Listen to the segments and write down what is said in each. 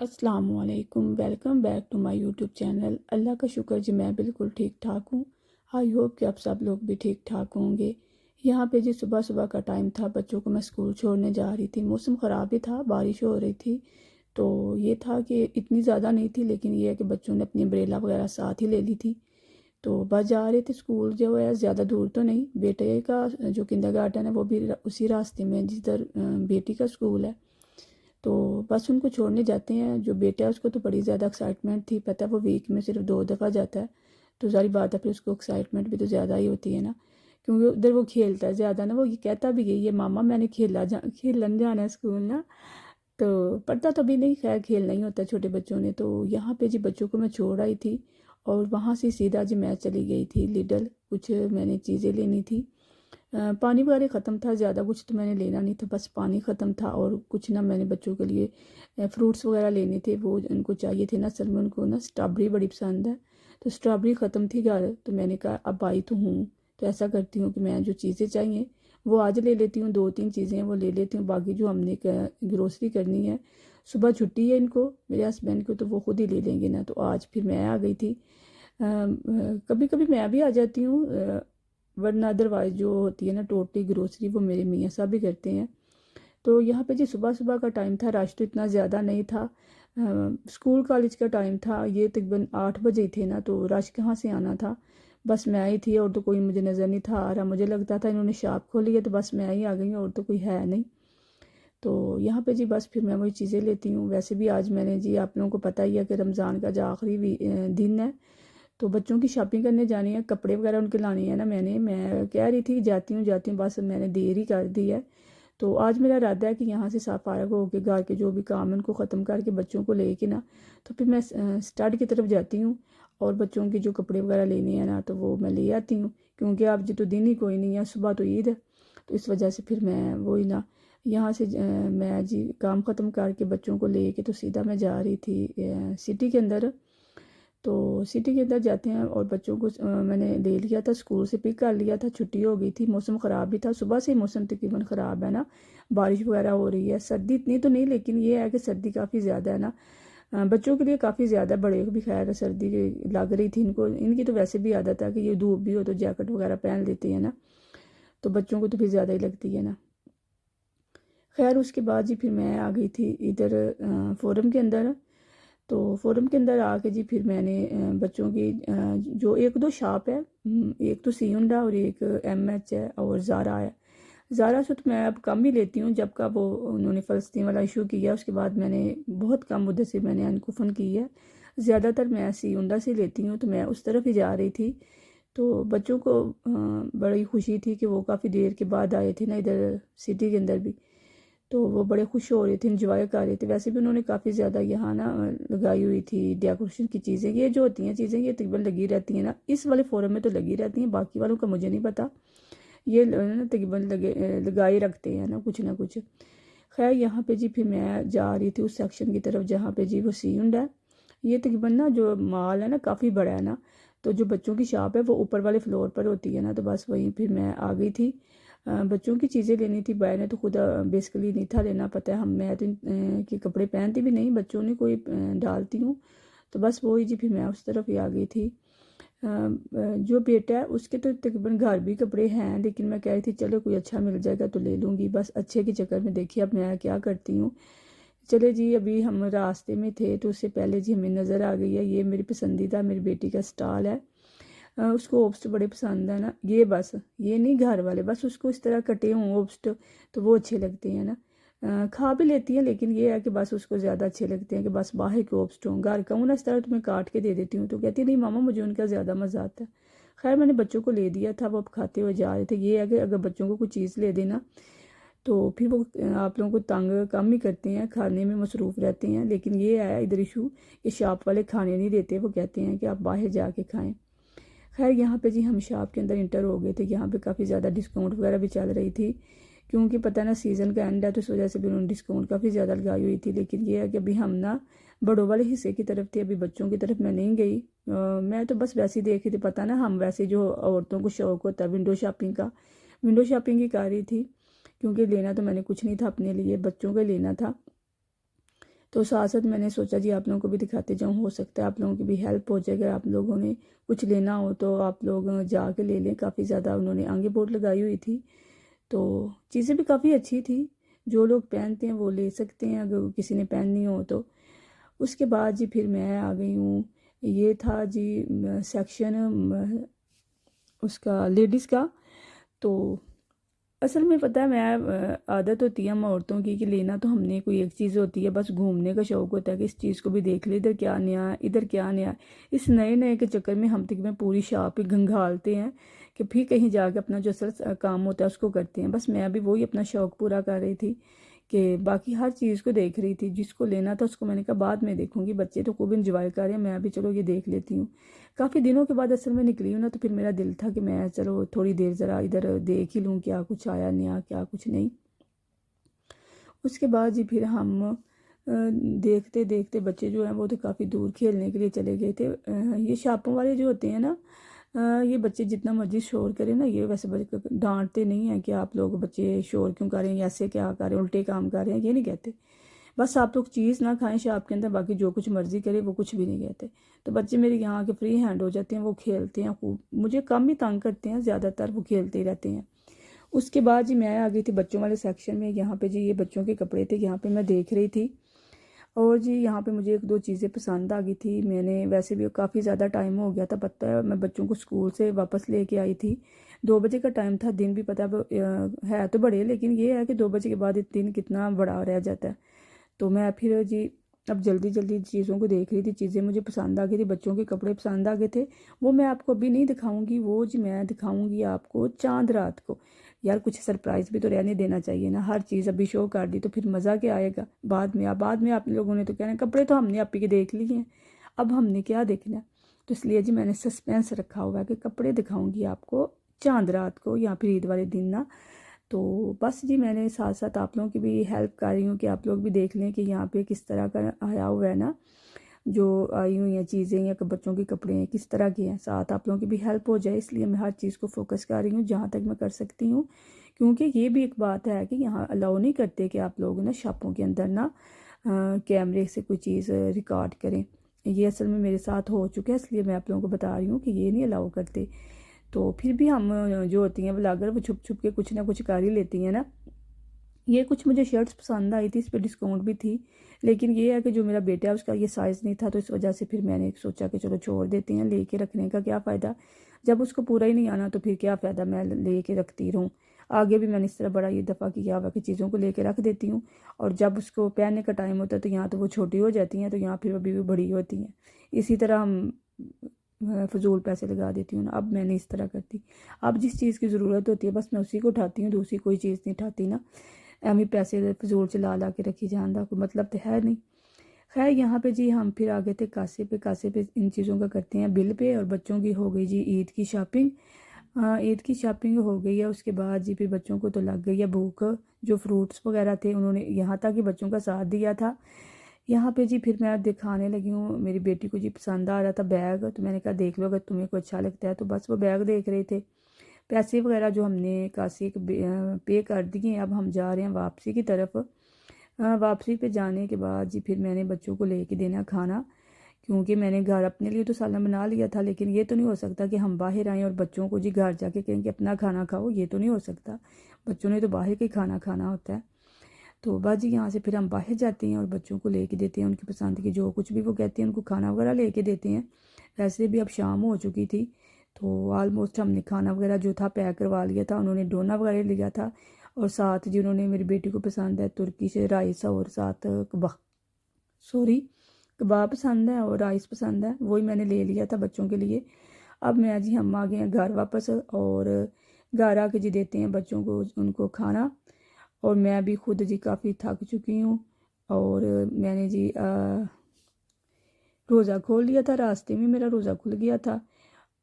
अस्सलामुअलैकुम, welcome back to my YouTube channel. Allah का शुक्र जी मैं बिल्कुल ठीक ठाक हूँ। आई होप कि आप सब लोग भी ठीक ठाक होंगे। यहाँ पे जी सुबह सुबह का टाइम था, बच्चों को मैं स्कूल छोड़ने जा रही थी। मौसम ख़राब ही था, बारिश हो रही थी। तो ये था कि इतनी ज़्यादा नहीं थी, लेकिन ये है कि बच्चों ने अपनी अम्ब्रेला वगैरह साथ ही ले ली थी। तो बस जा रहे थे स्कूल, जो है ज़्यादा दूर तो नहीं। बेटे का जो किंडरगार्टन है वो भी उसी रास्ते में जिधर बेटी का स्कूल है। तो बस उनको छोड़ने जाते हैं। जो बेटा है उसको तो बड़ी ज़्यादा एक्साइटमेंट थी, पता है वो वीक में सिर्फ 2 दफ़ा जाता है। तो सारी बात है, फिर उसको एक्साइटमेंट भी तो ज़्यादा ही होती है ना, क्योंकि उधर वो खेलता है ज़्यादा ना। वो ये कहता भी यही है, मामा मैंने खेलन जाना है स्कूल ना। तो पढ़ता तो भी नहीं, खैर खेलना ही होता है छोटे बच्चों ने। तो यहाँ पे जी बच्चों को मैं छोड़ आई थी और वहाँ से सीधा जी मैं चली गई थी लिडल। कुछ मैंने चीज़ें लेनी थी। पानी वगैरह ख़त्म था, ज़्यादा कुछ तो मैंने लेना नहीं था, बस पानी ख़त्म था। और कुछ ना मैंने बच्चों के लिए फ्रूट्स वगैरह लेने थे, वो उनको चाहिए थे ना। असल में उनको ना स्ट्रॉबेरी बड़ी पसंद है। तो स्ट्रॉबेरी ख़त्म थी घर, तो मैंने कहा अब आई तो हूँ, तो ऐसा करती हूँ कि मैं जो चीज़ें चाहिए वो आज ले लेती हूँ। 2-3 चीज़ें वो ले लेती हूँ, बाकी जो हमने ग्रोसरी करनी है, सुबह छुट्टी है इनको, मेरे हस्बैंड को, तो वो खुद ही ले लेंगे ना। तो आज फिर मैं आ गई थी। कभी कभी मैं भी आ जाती हूँ, वरना अदरवाइज जो होती है ना टोटली ग्रोसरी वो मेरे मियाँ साहब भी करते हैं। तो यहाँ पे जी सुबह सुबह का टाइम था, रश तो इतना ज़्यादा नहीं था। स्कूल कॉलेज का टाइम था, ये तकरीबन 8 बजे ही थे ना, तो रश कहाँ से आना था। बस मैं आई थी और तो कोई मुझे नज़र नहीं था आ रहा। मुझे लगता था इन्होंने शॉप खोली है, तो बस मैं ही आ गई हूँ और तो कोई है नहीं। तो यहाँ पे जी बस फिर मैं वही चीज़ें लेती हूँ। वैसे भी आज मैंने जी, आप लोगों को पता ही है कि रमज़ान का जो आखिरी दिन है, तो बच्चों की शॉपिंग करने जानी है, कपड़े वगैरह उनके लाने हैं ना। मैं कह रही थी जाती हूँ, बस मैंने देर ही कर दी है। तो आज मेरा इरादा है कि यहाँ से साफ फारग होकर घर के जो भी काम है उनको ख़त्म करके बच्चों को लेके ना, तो फिर मैं स्टड की तरफ जाती हूँ और बच्चों के जो कपड़े वगैरह लेने हैं ना, तो वो मैं ले आती हूँ। क्योंकि अब जी तो दिन ही कोई नहीं है, सुबह तो ईद है। तो इस वजह से फिर मैं वही ना, यहाँ से मैं जी काम ख़त्म करके बच्चों को लेके तो सीधा मैं जा रही थी सिटी के अंदर। तो सिटी के अंदर जाते हैं और बच्चों को मैंने ले लिया था, स्कूल से पिक कर लिया था। छुट्टी हो गई थी, मौसम ख़राब भी था, सुबह से ही मौसम तकरीबन ख़राब है ना। बारिश वगैरह हो रही है, सर्दी इतनी तो नहीं, लेकिन ये है कि सर्दी काफ़ी ज़्यादा है ना। बच्चों के लिए काफ़ी ज़्यादा, बड़े को भी खैर सर्दी लग रही थी इनको। इनकी तो वैसे भी आदत है कि ये धूप भी हो तो जैकेट वगैरह पहन लेते हैं ना, तो बच्चों को तो फिर ज़्यादा ही लगती है ना। खैर उसके बाद जी फिर मैं आ गई थी इधर फोरम के अंदर। तो फोरम के अंदर आके जी फिर मैंने बच्चों की जो एक दो शॉप है, एक तो सीउंडा और एक एमएच है और ज़ारा है। ज़ारा से तो मैं अब कम ही लेती हूँ, जब का वो उन्होंने फ़लस्तीन वाला इशू किया उसके बाद मैंने बहुत कम मुद्दे से मैंने अनकुफन की है। ज़्यादातर मैं सीउंडा से लेती हूँ, तो मैं उस तरफ ही जा रही थी। तो बच्चों को बड़ी खुशी थी कि वो काफ़ी देर के बाद आए थे ना इधर सिटी के अंदर भी। तो वो बड़े खुश हो रहे थे, इंजॉय कर रहे थे। वैसे भी उन्होंने काफ़ी ज़्यादा यहाँ ना लगाई हुई थी डेकोरेशन की चीज़ें। ये जो होती हैं चीज़ें, ये तकरीबन लगी रहती हैं ना, इस वाले फोरम में तो लगी रहती हैं, बाकी वालों का मुझे नहीं पता। ये ना तकरीबन लगाए रखते हैं ना कुछ। खैर यहाँ पे जी फिर मैं जा रही थी उस सेक्शन की तरफ जहाँ पे जी वो सीउंड है। ये तकरीबन ना जो माल है ना काफ़ी बड़ा है ना, तो जो बच्चों की शॉप है वो ऊपर वाले फ्लोर पर होती है ना। तो बस वहीं फिर मैं आ गई थी। बच्चों की चीज़ें लेनी थी। बाय ने तो खुद बेसिकली नहीं था लेना, पता है हम, मैं तो कि कपड़े पहनती भी नहीं, बच्चों ने कोई डालती हूँ। तो बस वही जी फिर मैं उस तरफ ही आ गई थी। जो बेटा है उसके तो तकरीबन घर भी कपड़े हैं, लेकिन मैं कह रही थी चलो कोई अच्छा मिल जाएगा तो ले लूँगी। बस अच्छे के चक्कर में देखिए अब मैं क्या करती हूँ। चले जी, अभी हम रास्ते में थे तो उससे पहले जी हमें नज़र आ गई है, ये मेरी पसंदीदा मेरी बेटी का स्टॉल है। उसको ओब्स्ट बड़े पसंद है ना, ये बस ये नहीं घर वाले, बस उसको इस तरह कटे हों ओब्स्ट तो वो अच्छे लगते हैं ना। खा भी लेती हैं, लेकिन ये है कि बस उसको ज़्यादा अच्छे लगते हैं कि बस बाहर के ओब्स्ट हों। घर का हूँ ना इस तरह तुम्हें काट के दे देती हूँ, तो कहती नहीं मामा मुझे उनका ज़्यादा मज़ा आता है। खैर मैंने बच्चों को ले दिया था, वो अब खाते हुए जा रहे थे। ये है कि अगर बच्चों को कुछ चीज़ ले देना तो फिर वो आप लोगों को तंग कम ही करते हैं, खाने में मसरूफ़ रहते हैं। लेकिन ये है इधर इशू कि शॉप वाले खाने नहीं देते, वो कहते हैं कि आप बाहर जाके खाएं। खैर यहाँ पे जी हम शॉप के अंदर इंटर हो गए थे। यहाँ पे काफ़ी ज़्यादा डिस्काउंट वगैरह भी चल रही थी, क्योंकि पता ना सीज़न का एंड है, तो इस वजह से भी उन्होंने डिस्काउंट काफ़ी ज़्यादा लगाई हुई थी। लेकिन ये है कि अभी हम ना बड़ों वाले हिस्से की तरफ थे, अभी बच्चों की तरफ मैं नहीं गई। मैं तो बस वैसे ही देख रही थी, पता ना हम वैसे जो औरतों को शौक होता है विंडो शॉपिंग का, विंडो शॉपिंग ही कर रही थी। क्योंकि लेना तो मैंने कुछ नहीं था अपने लिए, बच्चों का लेना था। तो साथ साथ मैंने सोचा जी आप लोगों को भी दिखाते जाऊँ, हो सकता है आप लोगों की भी हेल्प हो जाएगा। आप लोगों ने कुछ लेना हो तो आप लोग जाके ले लें। काफ़ी ज़्यादा उन्होंने आगे बोर्ड लगाई हुई थी, तो चीज़ें भी काफ़ी अच्छी थी। जो लोग पहनते हैं वो ले सकते हैं, अगर किसी ने पहननी हो तो। उसके बाद जी फिर मैं आ गई हूँ, ये था जी सेक्शन उसका लेडीज़ का। तो असल में पता है, मैं आदत होती है हम औरतों की कि लेना तो हमने कोई एक चीज़ होती है, बस घूमने का शौक़ होता है कि इस चीज़ को भी देख ले, इधर क्या नया है, इधर क्या नया है। इस नए नए के चक्कर में हम तकरीबन पूरी शॉप ही घंघालते हैं कि फिर कहीं जाके अपना जो असल काम होता है उसको करते हैं। बस मैं भी वही अपना शौक़ पूरा कर रही थी कि बाकी हर चीज़ को देख रही थी। जिसको लेना था उसको मैंने कहा बाद में देखूंगी, बच्चे तो खूब इंजॉय कर रहे हैं, मैं भी चलो ये देख लेती हूँ। काफ़ी दिनों के बाद असल में निकली हूँ ना, तो फिर मेरा दिल था कि मैं चलो थोड़ी देर ज़रा इधर देख ही लूँ क्या कुछ आया नया, क्या कुछ नहीं। उसके बाद जी फिर हम देखते देखते बच्चे जो हैं वो तो काफ़ी दूर खेलने के लिए चले गए थे। ये शापों वाले जो होते हैं ना, ये बच्चे जितना मर्जी शोर करें ना, ये वैसे बच्चे डांटते नहीं हैं कि आप लोग बच्चे शोर क्यों कर रहे हैं, ऐसे क्या कर रहे हैं, उल्टे काम कर रहे हैं, ये नहीं कहते। बस आप लोग चीज़ ना खाएं शॉप के अंदर, बाकी जो कुछ मर्जी करे वो कुछ भी नहीं कहते। तो बच्चे मेरे यहाँ के फ्री हैंड हो जाते हैं, वो खेलते हैं खूब, मुझे कम ही तंग करते हैं, ज़्यादातर वो खेलते ही रहते हैं। उसके बाद जी मैं आ गई थी बच्चों वाले सेक्शन में। यहाँ पे जी ये बच्चों के कपड़े थे, यहाँ पे मैं देख रही थी। और जी यहाँ पे मुझे एक दो चीज़ें पसंद आ गई थी। मैंने वैसे भी काफ़ी ज़्यादा टाइम हो गया था, पता है मैं बच्चों को स्कूल से वापस लेके आई थी। 2 बजे का टाइम था, दिन भी पता है तो बड़े, लेकिन ये है कि 2 बजे के बाद दिन कितना बड़ा रह जाता है। तो मैं फिर जी अब जल्दी जल्दी चीज़ों को देख रही थी, चीज़ें मुझे पसंद आ गई थी, बच्चों के कपड़े पसंद आ गए थे। वो मैं आपको अभी नहीं दिखाऊंगी, वो जी मैं दिखाऊंगी आपको चांद रात को। यार कुछ सरप्राइज़ भी तो रहने देना चाहिए ना, हर चीज़ अभी शो कर दी तो फिर मज़ा क्या आएगा बाद में आप लोगों ने तो कहना कपड़े तो हमने आप ही के देख लिए हैं, अब हमने क्या देखना है। तो इसलिए जी मैंने सस्पेंस रखा हुआ है कि कपड़े दिखाऊंगी आपको चांद रात को या फिर ईद वाले दिन ना। तो बस जी मैंने साथ साथ आप लोगों की भी हेल्प कर रही हूँ कि आप लोग भी देख लें कि यहाँ पे किस तरह का आया हुआ है ना, जो आई हुई हैं चीज़ें या बच्चों के कपड़े हैं किस तरह के हैं, साथ आप लोगों की भी हेल्प हो जाए, इसलिए मैं हर चीज़ को फोकस कर रही हूँ जहाँ तक मैं कर सकती हूँ। क्योंकि ये भी एक बात है कि यहाँ अलाउ नहीं करते कि आप लोग ना शॉपों के अंदर ना कैमरे से कोई चीज़ रिकॉर्ड करें। ये असल में मेरे साथ हो चुका है, इसलिए मैं आप लोगों को बता रही हूँ कि ये नहीं अलाउ करते। तो फिर भी हम जो होती हैं ब्लॉगर, वो छुप छुप के कुछ ना कुछ कर ही लेती हैं ना। ये कुछ मुझे शर्ट्स पसंद आई थी, इस पर डिस्काउंट भी थी, लेकिन ये है कि जो मेरा बेटा है उसका ये साइज़ नहीं था, तो इस वजह से फिर मैंने सोचा कि चलो छोड़ देते हैं, लेके रखने का क्या फ़ायदा, जब उसको पूरा ही नहीं आना तो फिर क्या फ़ायदा मैं लेके रखती रहूँ। आगे भी मैंने इस तरह बड़ा ये दफ़ा किया हुआ कि चीज़ों को लेके रख देती हूँ, और जब उसको पहनने का टाइम होता है तो यहाँ तो वो छोटी हो जाती हैं, तो यहाँ फिर अभी भी बड़ी होती हैं। इसी तरह हम फजूल पैसे लगा देती हूँ ना, अब मैंने इस तरह करती। अब जिस चीज़ की ज़रूरत होती है बस मैं उसी को उठाती हूँ, दूसरी कोई चीज़ नहीं उठाती ना। एम ही पैसे फजूल से ला ला के रखी जान का कोई मतलब तो है नहीं। खैर यहाँ पे जी हम फिर आ गए थे कासे पे। कासे पे इन चीज़ों का करते हैं बिल पे, और बच्चों की हो गई जी ईद की शॉपिंग। हाँ ईद की शॉपिंग हो गई है, उसके बाद जी फिर बच्चों को तो लग गई है भूख। जो फ्रूट्स वगैरह थे उन्होंने यहाँ तक कि बच्चों का साथ दिया था। यहाँ पे जी फिर मैं दिखाने लगी हूँ, मेरी बेटी को जी पसंद आ रहा था बैग, तो मैंने कहा देख लो अगर तुम्हें को अच्छा लगता है, तो बस वो बैग देख रहे थे। पैसे वगैरह जो हमने काशी के पे कर दिए, अब हम जा रहे हैं वापसी की तरफ। वापसी पे जाने के बाद जी फिर मैंने बच्चों को लेके देना खाना, क्योंकि मैंने घर अपने लिए तो सालन बना लिया था, लेकिन ये तो नहीं हो सकता कि हम बाहर आएँ और बच्चों को जी घर जाके कहें कि अपना खाना खाओ, ये तो नहीं हो सकता। बच्चों ने तो बाहर का खाना खाना होता है। तो बस जी यहाँ से फिर हम बाहर जाते हैं और बच्चों को लेके देते हैं उनकी पसंद की जो कुछ भी वो कहते हैं, उनको खाना वगैरह लेके देते हैं। वैसे भी अब शाम हो चुकी थी, तो ऑलमोस्ट हमने खाना वगैरह जो था पैक करवा लिया था, उन्होंने डोना वगैरह लिया था। और साथ जी उन्होंने, मेरी बेटी को पसंद है तुर्की से राइस, और साथ कबाब पसंद है और राइस पसंद है, वही मैंने ले लिया था बच्चों के लिए। अब मैं जी हम आ गए हैं घर वापस, और घर आके जी देते हैं बच्चों को उनको खाना। और मैं भी खुद जी काफ़ी थक चुकी हूँ, और मैंने जी रोज़ा खोल लिया था, रास्ते में मेरा रोज़ा खुल गया था।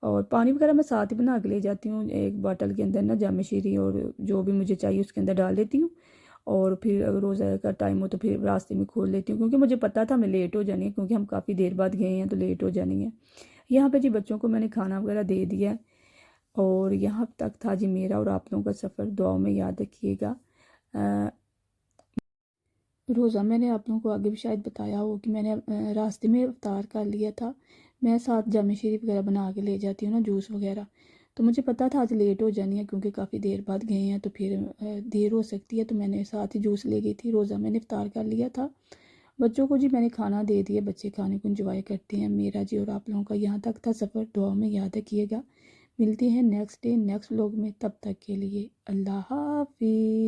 और पानी वगैरह मैं साथ ही बना के ले जाती हूँ, एक बॉटल के अंदर ना जाम शीरी और जो भी मुझे चाहिए उसके अंदर डाल देती हूँ। और फिर अगर रोज़ा का टाइम हो तो फिर रास्ते में खोल लेती हूँ, क्योंकि मुझे पता था मैं लेट हो जानी है, क्योंकि हम काफ़ी देर बाद गए हैं तो लेट हो जानी है। यहाँ पे जी बच्चों को मैंने खाना वगैरह दे दिया है। और यहाँ तक था जी मेरा और आप लोगों का सफ़र, दुआओं में याद रखिएगा। रोज़ा मैंने आप लोगों को आगे भी शायद बताया हो कि मैंने रास्ते में इफ्तार कर लिया था। मैं साथ जामे शरीफ वगैरह बना के ले जाती हूँ ना, जूस वगैरह। तो मुझे पता था आज लेट हो जानी है क्योंकि काफ़ी देर बाद गए हैं, तो फिर देर हो सकती है, तो मैंने साथ ही जूस ले गई थी। रोज़ा मैंने इफ्तार कर लिया था। बच्चों को जी मैंने खाना दे दिया, बच्चे खाने को इंजॉय करते हैं। मेरा जी और आप लोगों का यहाँ तक था सफ़र, दुआ में याद रखिएगा। मिलते हैं नेक्स्ट डे नेक्स्ट व्लॉग में, तब तक के लिए अल्लाह हाफिज़।